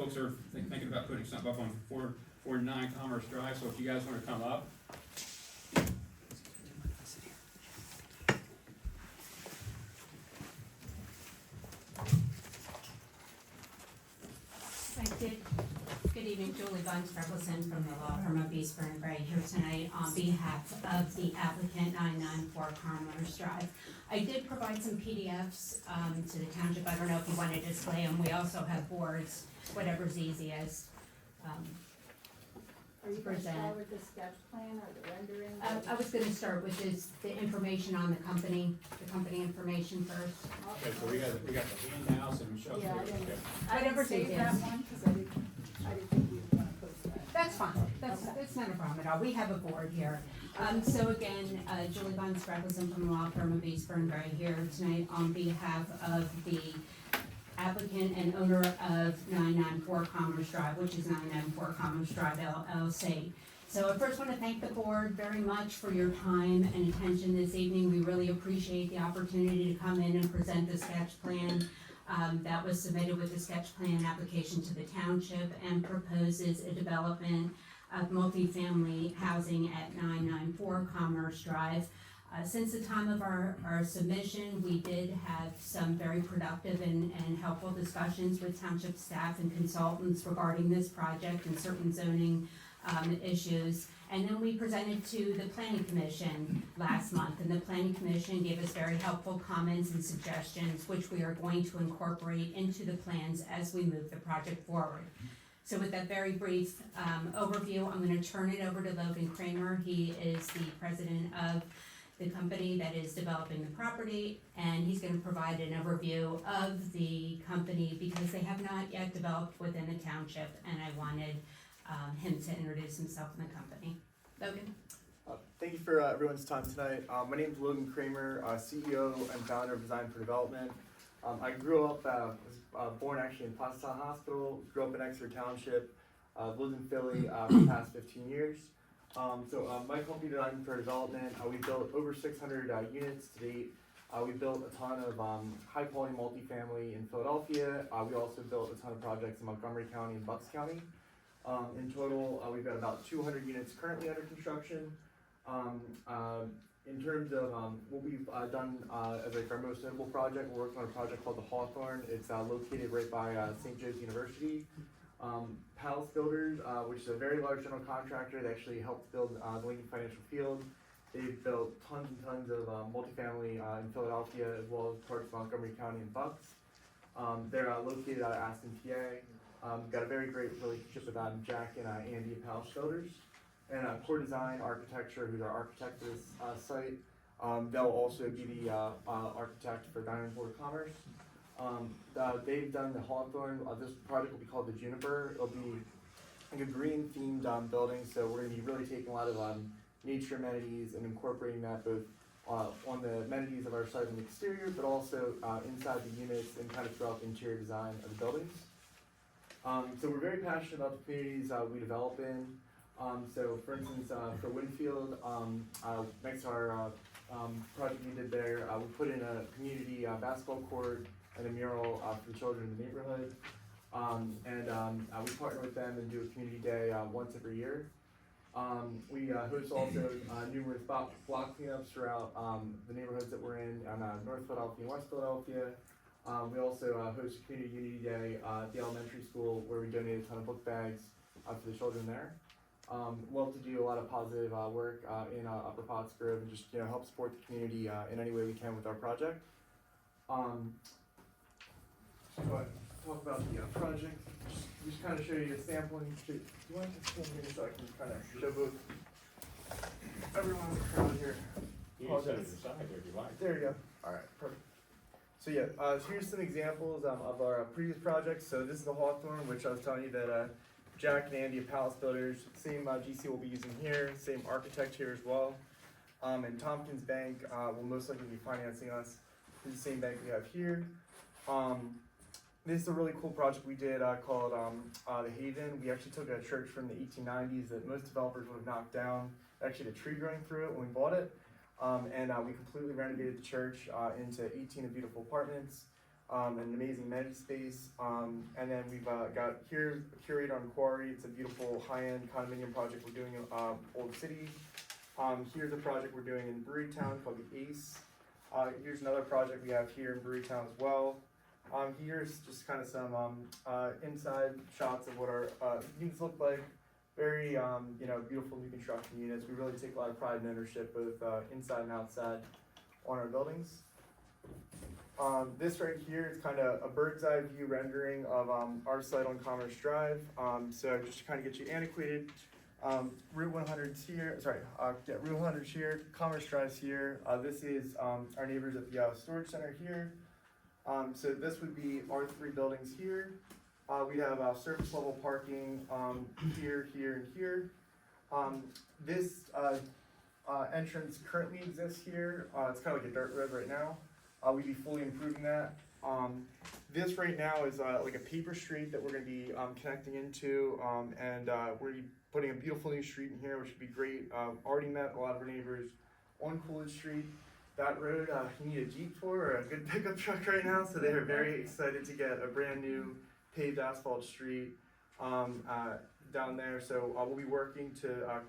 folks are thinking about putting something up on 449 Commerce Drive, so if you guys wanna come up. I did. Good evening, Julie Von Stapleton from the law firm of Eastburn and Gray here tonight on behalf of the applicant 994 Commerce Drive. I did provide some PDFs to the township. I don't know if you want to display them. We also have boards, whatever's easiest. Are you going to start with the sketch plan or the rendering? I was going to start with the information on the company information first. Okay, so we got the handouts and Michelle. Yeah, I didn't Whatever's save that easiest. one because I didn't think you were going to post that. That's fine, that's not a problem at all, we have a board here. So again, Julie Von Stapleton from the law firm of Eastburn Gray here tonight on behalf of the applicant and owner of 994 Commerce Drive, which is 994 Commerce Drive LLC. So I first want to thank the board very much for your time and attention this evening. We really appreciate the opportunity to come in and present the sketch plan that was submitted with the sketch plan application to the township and proposes a development of multifamily housing at 994 Commerce Drive. Since the time of our submission, we did have some very productive and helpful discussions with township staff and consultants regarding this project and certain zoning issues. And then we presented to the planning commission last month, and the planning commission gave us very helpful comments and suggestions, which we are going to incorporate into the plans as we move the project forward. So with that very brief overview, I'm going to turn it over to Logan Kramer. He is the president of the company that is developing the property, and he's going to provide an overview of the company because they have not yet developed within the township, and I wanted him to introduce himself and the company. Logan? Thank you for everyone's time tonight. My name is Logan Kramer, CEO and founder of Design for Development. I grew up, was born actually in Pottstown Hospital, grew up in Exeter Township, lived in Philly for the past 15 years. My company, Design for Development, we built over 600 units to date. We built a ton of high quality multifamily in Philadelphia. We also built a ton of projects in Montgomery County and Bucks County. In total, we've got about 200 units currently under construction. In terms of what we've done as like our most notable project, we're working on a project called the Hawthorne. It's located right by St. Joe's University. Palace Builders, which is a very large general contractor that actually helped build the Lincoln Financial Field. They've built tons and tons of multifamily in Philadelphia as well as parts of Montgomery County and Bucks. They're located out of Aston, PA. Got a very great relationship with Jack and Andy at Palace Builders. And Core Design Architecture, who's our architect for this site. They'll also be the architect for 994 Commerce. They've done the Hawthorne. This project will be called the Juniper. It'll be like a green themed building, so we're going to be really taking a lot of nature amenities and incorporating that both on the amenities of our site on the exterior, but also inside the units and kind of throughout the interior design of the buildings. So we're very passionate about the communities we develop in. So for instance, for Winfield, next to our project we did there, we put in a community basketball court and a mural for the children in the neighborhood. We partner with them and do a community day once every year. We host also numerous block cleanups throughout the neighborhoods that we're in North Philadelphia and West Philadelphia. We also host a community unity day at the elementary school where we donate a ton of book bags for the children there. Love to do a lot of positive work in Upper Pottsgrove and just help support the community in any way we can with our project. So talk about the project. Just kind of show you a sampling. Do you want to stand here so I can kind of show both everyone in the crowd here? You can set it aside there if you like. There you go. All right, perfect. So yeah, here's some examples of our previous projects. So this is the Hawthorne, which I was telling you that Jack and Andy of Palace Builders, same GC we'll be using here, same architect here as well. And Tompkins Bank will most likely be financing us. This is the same bank we have here. This is a really cool project we did called the Haven. We actually took a church from the 1890s that most developers would have knocked down. Actually, the tree growing through it when we bought it. We completely renovated the church into 18 beautiful apartments. an amazing amenity space. And then we've got here Curator on Quarry. It's a beautiful high-end condominium project we're doing in Old City. Here's a project we're doing in Brewerytown called the Ace. Here's another project we have here in Brewerytown as well. Here's just kind of some inside shots of what our units look like. Very beautiful new construction units. We really take a lot of pride and ownership both inside and outside on our buildings. This right here is kind of a bird's eye view rendering of our site on Commerce Drive. So just to kind of get you antiquated, Route 100's here, Route 100's here, Commerce Drive's here. This is our neighbors at the storage center here. So this would be our three buildings here. We have surface level parking here, here, and here. This entrance currently exists here. It's kind of like a dirt road right now. We'd be fully improving that. This right now is like a paper street that we're going to be connecting into, and we're going to be putting a beautiful new street in here, which would be great. Already met a lot of our neighbors on Coolidge Street. That road, you need a Jeep for or a good pickup truck right now, so they are very excited to get a brand new paved asphalt street down there. So we'll be working to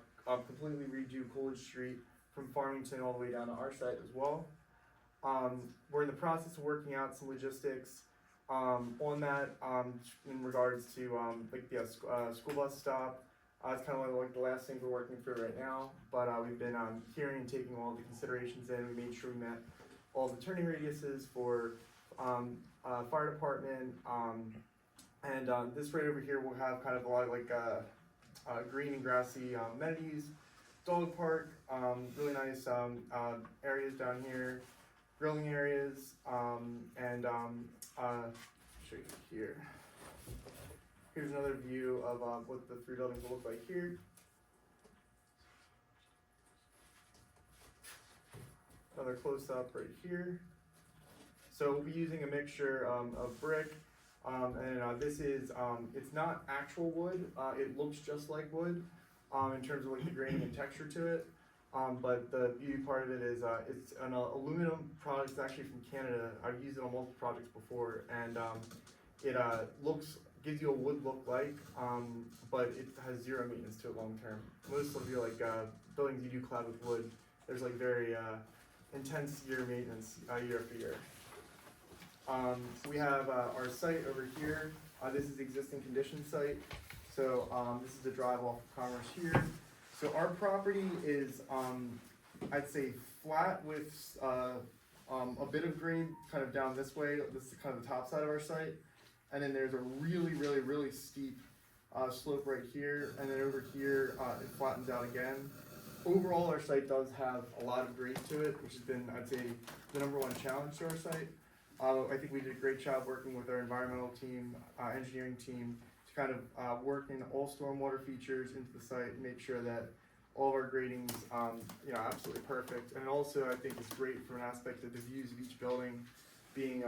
completely redo Coolidge Street from Farmington all the way down to our site as well. We're in the process of working out some logistics on that in regards to school bus stop. It's kind of like the last thing we're working through right now, but we've been hearing and taking all the considerations in. We made sure we met all the turning radiuses for fire department, and this right over here will have kind of a lot of like green and grassy amenities, dog park, really nice areas down here, grilling areas, and show you here. Here's another view of what the three buildings will look like here. Another close up right here. So we'll be using a mixture of brick, and this is, it's not actual wood, it looks just like wood in terms of like the grading and texture to it. But the beauty part of it is it's an aluminum product. It's actually from Canada. I've used it on multiple projects before, and it gives you a wood look like, but it has zero maintenance to it long term. Most of you like buildings you do clad with wood, there's like very intense year maintenance year after year. So we have our site over here. This is the existing condition site. So this is the drive off of Commerce here. So our property is, I'd say, flat with a bit of grade kind of down this way. This is kind of the top side of our site. And then there's a really, really, really steep slope right here. And then over here, it flattens out again. Overall, our site does have a lot of grade to it, which has been, I'd say, the #1 challenge to our site. I think we did a great job working with our environmental team, engineering team, to kind of work in all stormwater features into the site and make sure that all of our grading's absolutely perfect. And also, I think it's great from an aspect of the views of each building being,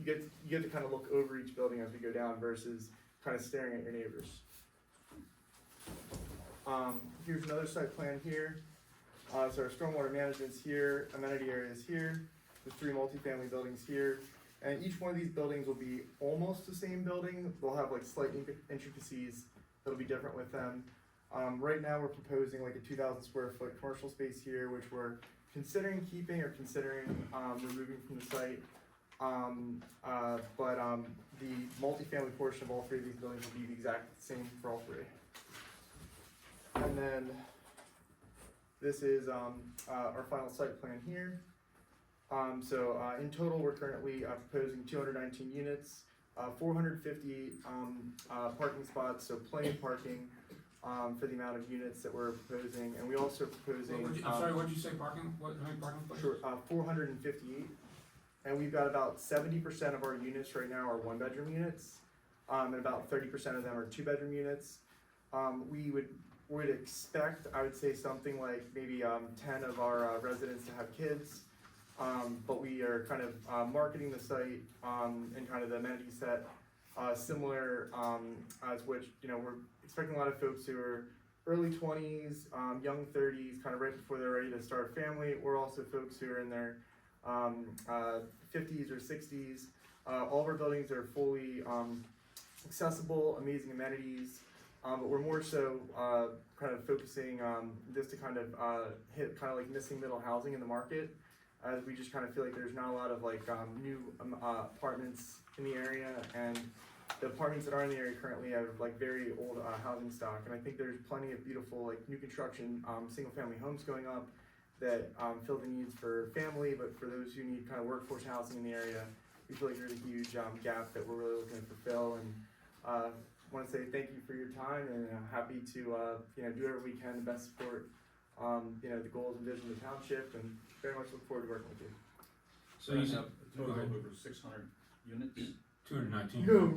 you get to kind of look over each building as we go down versus kind of staring at your neighbors. Here's another site plan here. So our stormwater management's here, amenity areas here, the 3 multifamily buildings here, and each one of these buildings will be almost the same building. They'll have like slight intricacies that'll be different with them. Right now we're proposing like a 2,000 square foot commercial space here, which we're considering keeping or considering removing from the site. But the multifamily portion of all 3 of these buildings will be the exact same for all 3. And then this is our final site plan here. So in total, we're currently proposing 219 units, 450 parking spots, so plenty of parking for the amount of units that we're proposing. And we also proposing. I'm sorry, what did you say? Parking? How many parking places? Sure, 458. And we've got about 70% of our units right now are 1-bedroom units, and about 30% of them are 2-bedroom units. We would expect, I would say, something like maybe 10 of our residents to have kids. But we are kind of marketing the site and kind of the amenity set similar as which, we're expecting a lot of folks who are early 20s, young 30s, kind of right before they're ready to start a family, or also folks who are in their 50s or 60s. All of our buildings are fully accessible, amazing amenities, but we're more so kind of focusing this to kind of hit kind of like missing middle housing in the market, as we just kind of feel like there's not a lot of like new apartments in the area, and the apartments that are in the area currently have like very old housing stock, and I think there's plenty of beautiful like new construction single family homes going up that fill the needs for family, but for those who need kind of workforce housing in the area, we feel like there's a huge gap that we're really looking to fulfill. And want to say thank you for your time, and happy to do whatever we can to best support the goals and vision of the township, and very much look forward to working with you. So you have, a total of over 600 units? 219. No,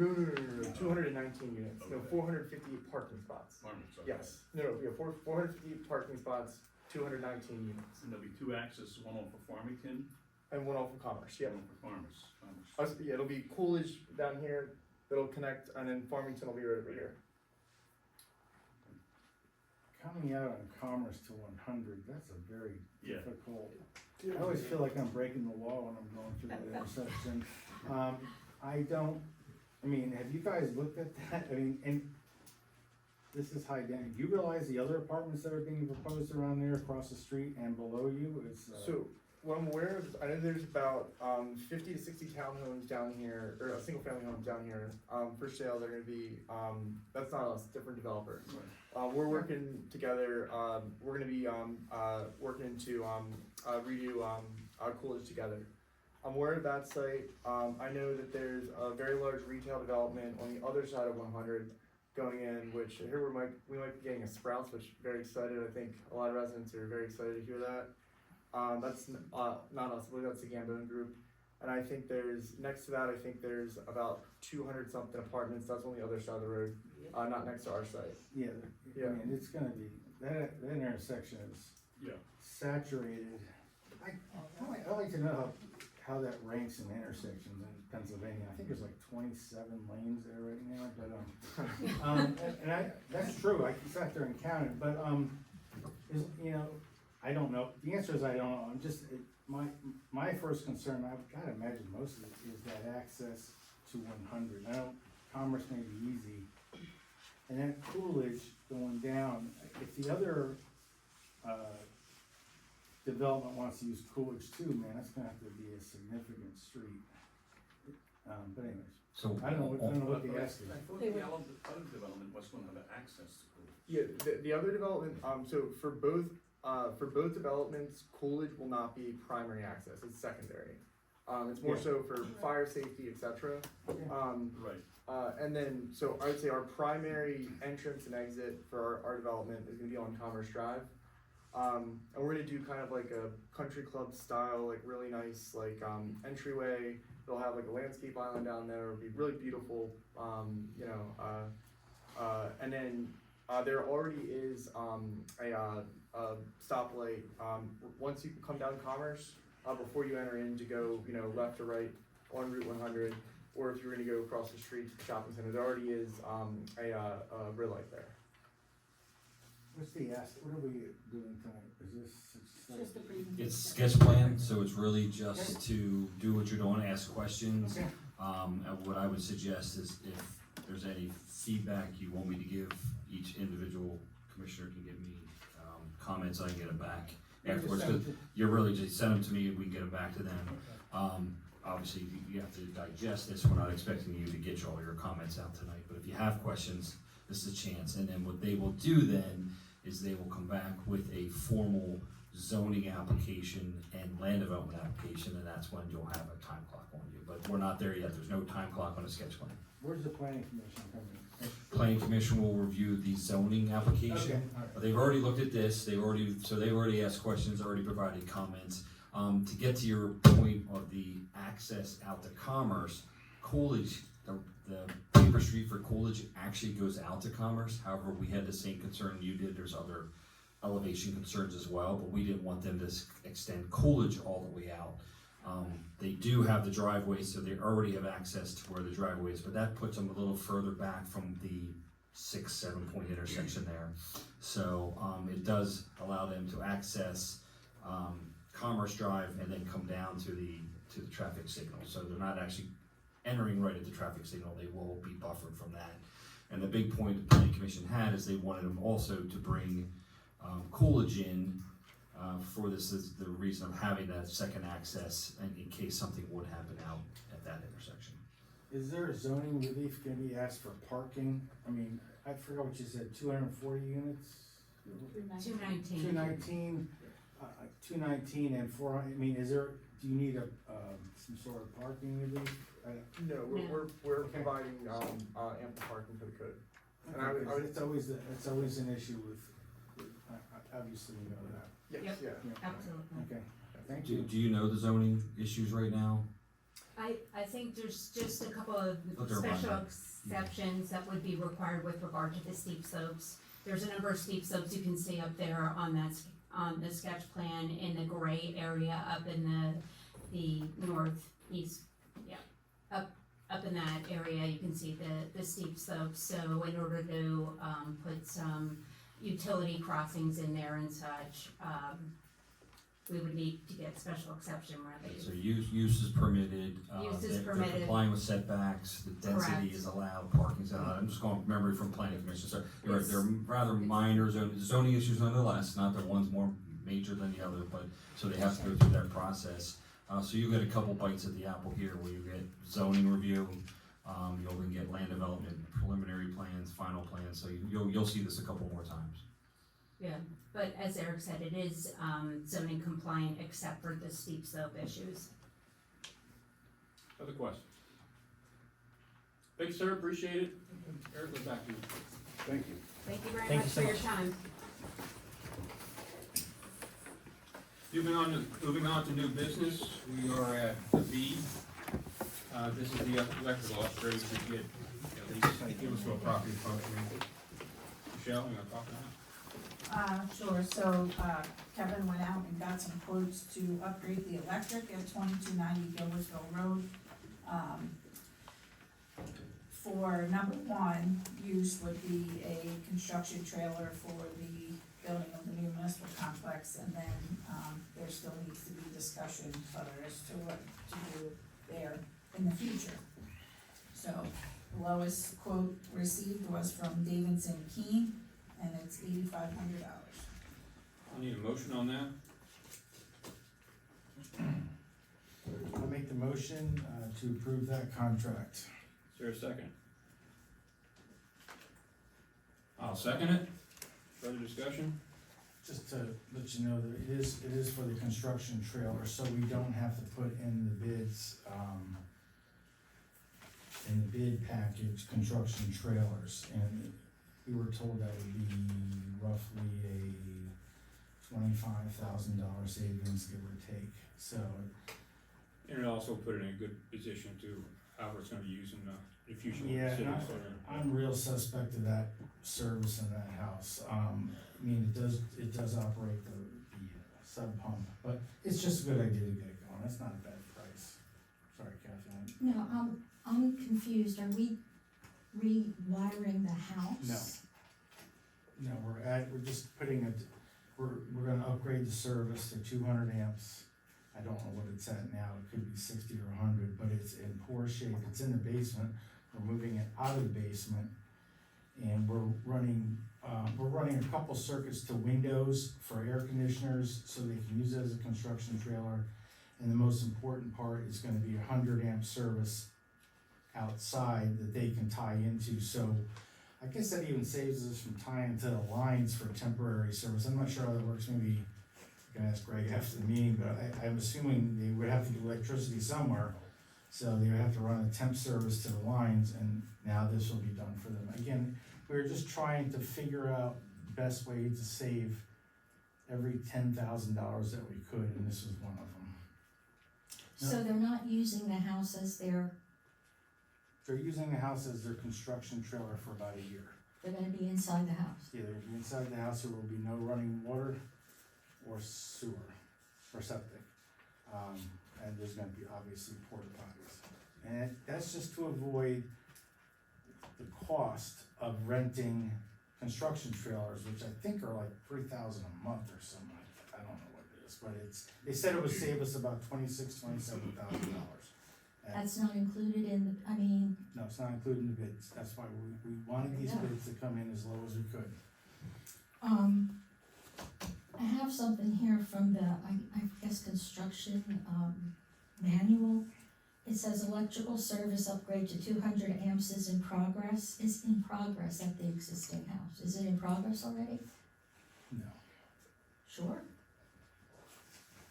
219 units. No, 458 parking spots. Apartments, okay. Yes. No, we have 458 parking spots, 219 units, And there'll be two access, one off of Farmington, and one off of Commerce. Yeah. one off of Farmers. Yeah, it'll be Coolidge down here that'll connect, and then Farmington will be right over here. Coming out on Commerce to 100, that's a very Yeah. difficult. I always feel like I'm breaking the law when I'm going through that intersection. I mean, have you guys looked at that? I mean, and this is high density. Do you realize the other apartments that are being proposed around there across the street and below you is? So, what I'm aware of, I know there's about 50 to 60 townhomes down here, or single family homes down here, for sale. They're gonna be, that's not us, different developer. We're working together, we're gonna be working to redo Coolidge together. I'm aware of that site. I know that there's a very large retail development on the other side of 100 going in, which I hear we might be getting a Sprouts, which I'm very excited. I think a lot of residents are very excited to hear that. That's not us, I believe that's the Gambone Group. And I think next to that, I think there's about 200 something apartments. That's on the other side of the road, not next to our site. Yeah, Yeah. I mean, it's gonna be, that intersection is Yeah. saturated. I'd like to know how that ranks in intersections in Pennsylvania. I think there's like 27 lanes there right now, but, that's true, I sat there and counted, but, I don't know, the answer is I don't know, my first concern, I've gotta imagine most of it is that access to 100. I know Commerce may be easy, and then Coolidge going down, if the other, development wants to use Coolidge too, man, that's gonna have to be a significant street. But anyways, So I don't know what the ask is. I thought the other development was gonna have access to Coolidge. Yeah, the other development, so for both developments, Coolidge will not be primary access, it's secondary. It's more so for fire safety, etc. Right. And then, so I would say our primary entrance and exit for our development is gonna be on Commerce Drive. And we're gonna do kind of like a country club style, like really nice, like, entryway. It'll have like a landscape island down there, it'll be really beautiful, and then, there already is, a stoplight, once you come down Commerce, before you enter in to go, left or right on Route 100, or if you're gonna go across the street to the shopping center, there already is, a red light there. What's the ask, what are we doing tonight? Is this? Just a presentation. It's sketch plan, so it's really just to do what you're doing, ask questions. Okay. And what I would suggest is if there's any feedback you want me to give, each individual commissioner can give me, comments, I can get it back afterwards. Cause you're really just send them to me and we can get them back to them. Obviously, you have to digest this, we're not expecting you to get all your comments out tonight, but if you have questions, this is a chance. And then what they will do then is they will come back with a formal zoning application and land development application, and that's when you'll have a time clock on you. But we're not there yet, there's no time clock on a sketch plan. Where's the planning commission coming? Planning commission will review the zoning application. Okay, all right. They've already looked at this, they've already asked questions, already provided comments. To get to your point of the access out to Commerce, Coolidge, the paper street for Coolidge actually goes out to Commerce. However, we had the same concern you did, there's other elevation concerns as well, but we didn't want them to extend Coolidge all the way out. They do have the driveway, so they already have access to where the driveway is, but that puts them a little further back from the 6-7 point intersection there. So it does allow them to access Commerce Drive and then come down to the traffic signal. So they're not actually entering right at the traffic signal, they will be buffered from that. And the big point the planning commission had is they wanted them also to bring Coolidge in for this is the reason of having that second access and in case something would happen out at that intersection. Is there a zoning relief gonna be asked for parking? I mean, I forgot what you said, 240 units? 219. 219 and 400, I mean, do you need some sort of parking relief? No, we're providing, ample parking for the code. And I would- It's always an issue with obviously we know that. Yes, Yep. yeah. Absolutely. Okay, thank Do you. you know the zoning issues right now? I think there's just a couple of Let her special remind me. exceptions that would be required with regard to the steep slopes. There's a number of steep slopes you can see up there on on the sketch plan in the gray area up in the northeast, yeah. Up in that area, you can see the steep slopes, so in order to, put some utility crossings in there and such, we would need to get special exception So relief. use is permitted, Use is they're permitted. complying with setbacks, the density Correct. is allowed, parking's allowed, I'm just going from memory from planning commission, so you're right, It's- they're rather minor zoning issues nonetheless, not that one's more major than the other, but, so they have to go through that process. So you get a couple bites at the apple here, where you get zoning review, you'll then get land development, preliminary plans, final plans, so you'll see this a couple more times. Yeah, but as Eric said, it is, zoning compliant except for the steep slope issues. Other questions? Thank you, sir, appreciate it. Eric, we're back to you. Thank you. Thank you very Thank much you so for your much. time. Moving on to new business, we are at the B. This is the electrical upgrades to get, at least give us a property functioning. Michelle, you wanna talk about Sure, so, Kevin went out and got some quotes to upgrade the electric at 2290 Gildersville Road. For number one, use would be a construction trailer for the building of the new municipal complex, and then, there still needs to be discussion further as to what to do there in the future. So, the lowest quote received was from Davidson Keen, and it's $8,500. that? I need a motion on that. I'll make the motion to approve that contract. Is there a second? I'll second it. Further discussion? Just to let you know that it is for the construction trailer, so we don't have to put in the bids, in the bid package, construction trailers. And we were told that would be roughly a $25,000 savings, give or take, so. And it also put it in a good position to how it's gonna be used in the future. Yeah, City and Center. I'm real suspect of that service in that house. I mean, it does operate the sub pump, but it's just a good idea to get it going. That's not a bad price. Sorry, Kathy. No, I'm confused, are we rewiring the house? No, we're just putting we're gonna upgrade the service to 200 amps. I don't know what it's at now, it could be 60 or 100, but it's in poor shape. It's in the basement. We're moving it out of the basement. And we're running a couple circuits to windows for air conditioners, so they can use it as a construction trailer. And the most important part is gonna be a 100 amp service outside that they can tie into, so I guess that even saves us from tying to the lines for temporary service. I'm not sure how that works, maybe you can ask Greg after the meeting, but I'm assuming they would have to get electricity somewhere. So they would have to run a temp service to the lines, and now this will be done for them. Again, we were just trying to figure out the best way to save every $10,000 that we could, and this was one of them. So they're not using the house as They're using the house as their construction trailer for about a year. they're gonna be inside the house? Yeah, they'll be inside the house, there will be no running water or sewer or septic. And there's gonna be obviously porta potties. And that's just to avoid the cost of renting construction trailers, which I think are like $3,000 a month or something like that. I don't know what it this, but they said it would save us about $27,000. That's not included in, No, it's not included in the bids, that's why we wanted these Yeah. bids to come in as low as we could. I have something here from the, I guess, construction, manual. It says electrical service upgrade to 200 amps is in progress at the existing house. Is it in progress already? No. Sure.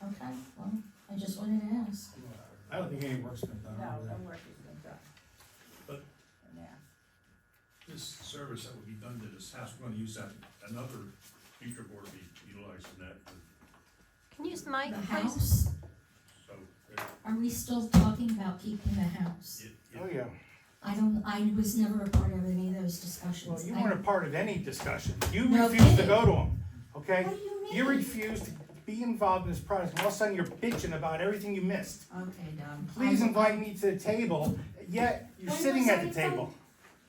Okay, well, I just wanted to ask. I don't think any work's been done No, over no there. work has been done. But- Yeah. This service that would be done to this house, we're gonna use that, another future board will be utilizing that, Can you use the mic, The please? house, so. are we still talking about keeping the house? Oh, yeah. I was never a part of any of those discussions. Well, you I- weren't a part of any discussion. You No refused to kidding. go to them, okay? What do you mean? You refused to be involved in this project, and all of a sudden you're bitching about everything you missed. Okay, Doug. Please invite me to the table, yet you're When sitting was at I the table. invited?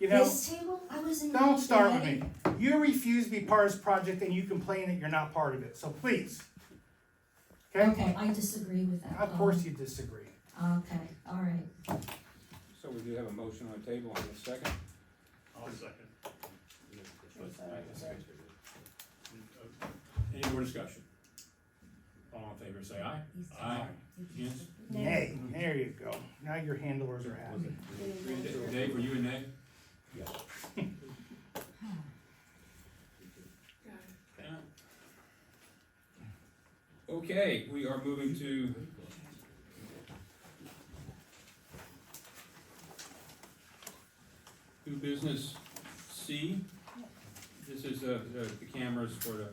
You know, This table, I was invited. don't start with already. me. You refuse to be part of this project and you complain that you're not part of it, so please. Okay? Okay, I disagree with that. Of course you disagree. Okay, all right. So we do have a motion on the table on the second. I'll second. Any more discussion? All in favor, say aye. Aye. Against? Nay, there you go. Now your handlers are happy. Dave, were you a nay? Yes. Okay, we are moving to new business C. This is the cameras for the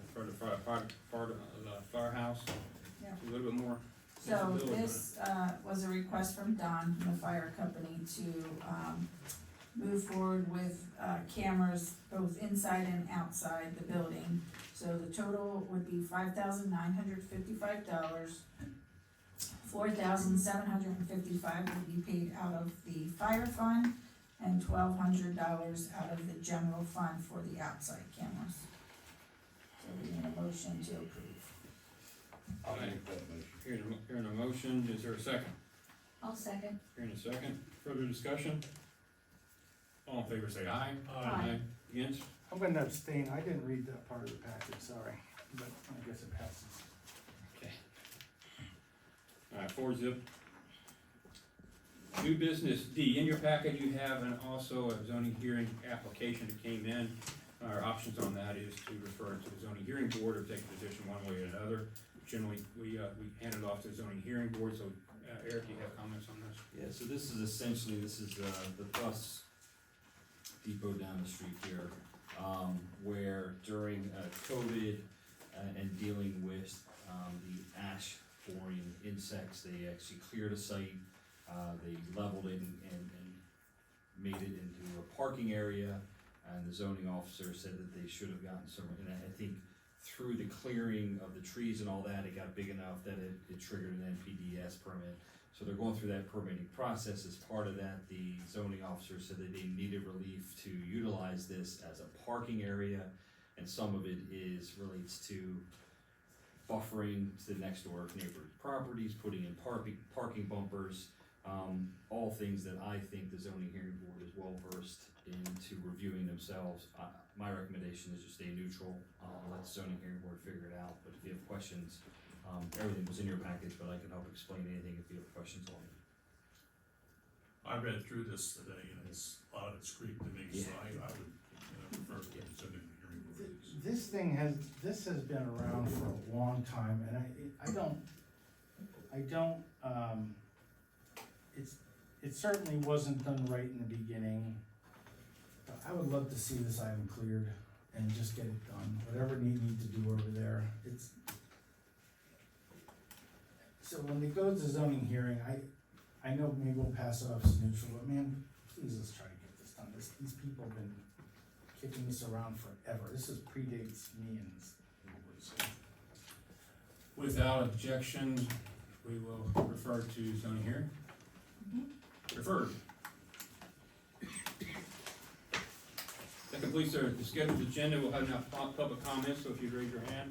firehouse. Yeah. A little bit more. So visibility. this, was a request from Don, from the fire company, to, move forward with, cameras both inside and outside the building. So the total would be $5,955. $4,755 would be paid out of the fire fund, and $1,200 out of the general fund for the outside cameras. So we need a motion to approve. I'll make that motion. Hearing a motion, is there a second? I'll second. Hearing a second, further discussion? All in favor say aye. Aye. Against? I'm gonna abstain. I didn't read that part of the package, sorry, but I guess it passes. Okay. Alright, 4-0. New business D, in your packet you have also a zoning hearing application that came in. Our options on that is to refer it to the zoning hearing board or take a position one way or another. Generally, we hand it off to the zoning hearing board, so Eric, you have comments on this? Yeah, so this is essentially, the bus depot down the street here, where during COVID and dealing with the ash boring insects, they actually cleared a site, they leveled it and made it into a parking area, and the zoning officer said that they should have gotten some, and I think through the clearing of the trees and all that, it got big enough that it triggered an NPDES permit. So they're going through that permitting process. As part of that, the zoning officer said that they needed relief to utilize this as a parking area, and some of it relates to buffering to the next door neighbor's properties, putting in parking bumpers, all things that I think the zoning hearing board is well versed into reviewing themselves. My recommendation is to stay neutral, let the zoning hearing board figure it out, but if you have questions, everything was in your package, but I can help explain anything if you have questions on it. I read through this today, and it's, a lot of it's Greek to me, so I would prefer to get the zoning hearing board. This has been around for a long time, and it certainly wasn't done right in the beginning. But I would love to see this item cleared and just get it done, whatever need to do over there, so when it goes to zoning hearing, I know maybe we'll pass it off as neutral, but man, please let's try to get this done. These people have been kicking this around forever. This predates me and this. Without objection, we will refer to zoning hearing. Referred. That completes the scheduled agenda. We'll have now public comments, so if you'd raise your hand.